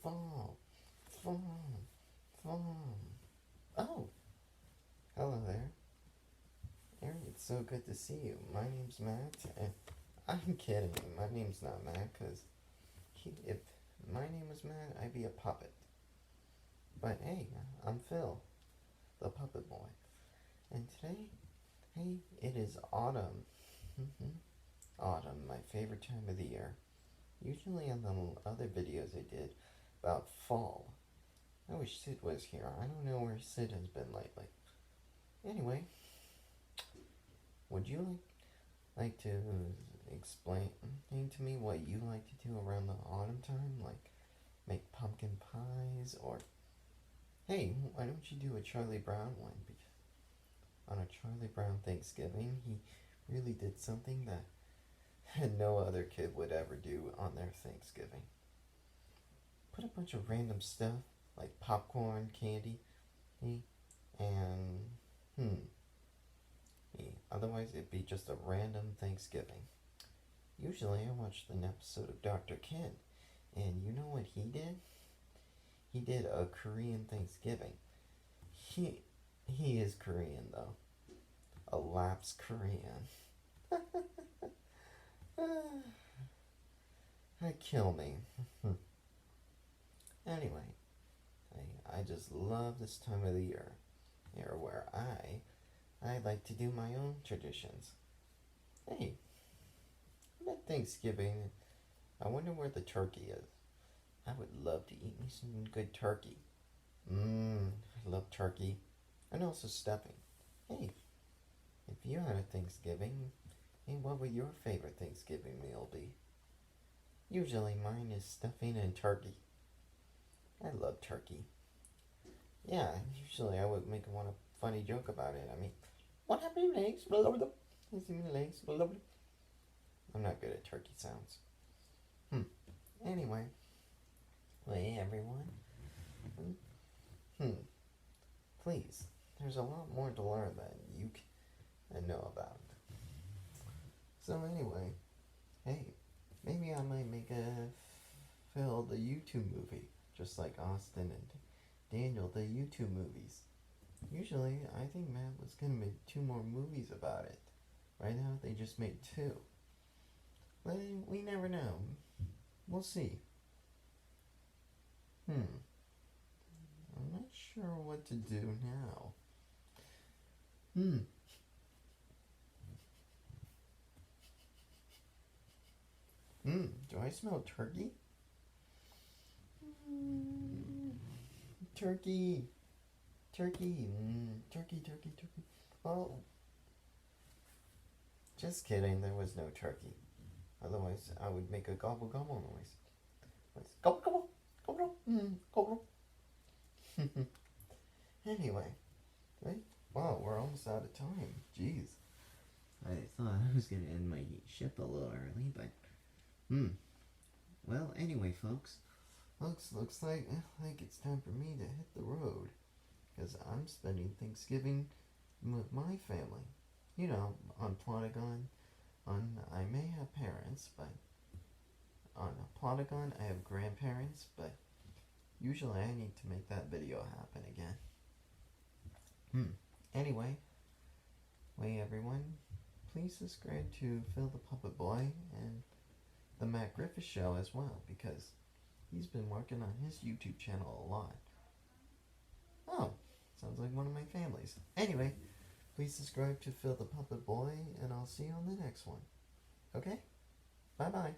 Fall, fall, fall. Oh, hello there. Aaron, it's so good to see you. My name's Matt, and I'm kidding. My name's not Matt, because if my name was Matt, I'd be a puppet. But hey, I'm Phil, the puppet boy. And today, hey, it is autumn. Autumn, my favorite time of the year. Usually on the other videos I did about fall. I wish Sid was here. I don't know where Sid has been lately. Anyway, would you like to explain to me what you like to do around the autumn time? Like make pumpkin pies, or hey, why don't you do a Charlie Brown one? Because on a Charlie Brown Thanksgiving, he really did something that no other kid would ever do on their Thanksgiving. Put a bunch of random stuff like popcorn, candy, and otherwise it'd be just a random Thanksgiving. Usually I watch an episode of Dr. Ken, and you know what he did? He did a Korean Thanksgiving. He is Korean though. A lapsed Korean. Kill me. Anyway, I just love this time of the year where I like to do my own traditions. Hey, at Thanksgiving, I wonder where the turkey is. I would love to eat me some good turkey. I love turkey. And also stuffing. Hey, if you had a Thanksgiving, hey, what would your favorite Thanksgiving meal be? Usually mine is stuffing and turkey. I love turkey. Yeah, usually I would make a funny joke about it. I mean, what happened to your legs? I'm not good at turkey sounds. Anyway, hey everyone. Please, there's a lot more to learn than you can know about. So anyway, hey, maybe I might make a Phil the YouTube movie, just like Austin and Daniel the YouTube movies. Usually, I think Matt was gonna make 2 more movies about it. Right now, they just made 2. But we never know. We'll see. I'm not sure what to do now. Do I smell turkey? Turkey. Turkey. Turkey. Oh. Just kidding, there was no turkey. Otherwise, I would make a gobble gobble noise. Gobble gobble. Gobble gobble. Anyway. Right? Wow, we're almost out of time. Jeez. I thought I was going to end my shift a little early, but... Well, anyway, folks. Looks like it's time for me to hit the road. Because I'm spending Thanksgiving with my family. You know, on Plotagon. I may have parents, but... On Plotagon, I have grandparents, but... Usually I need to make that video happen again. Anyway, everyone, please subscribe to Phil the Puppet Boy and the Matt Griffith Show as well, because he's been working on his YouTube channel a lot. Oh, sounds like one of my families. Anyway, please subscribe to Phil the Puppet Boy, and I'll see you on the next one. Okay? Bye-bye.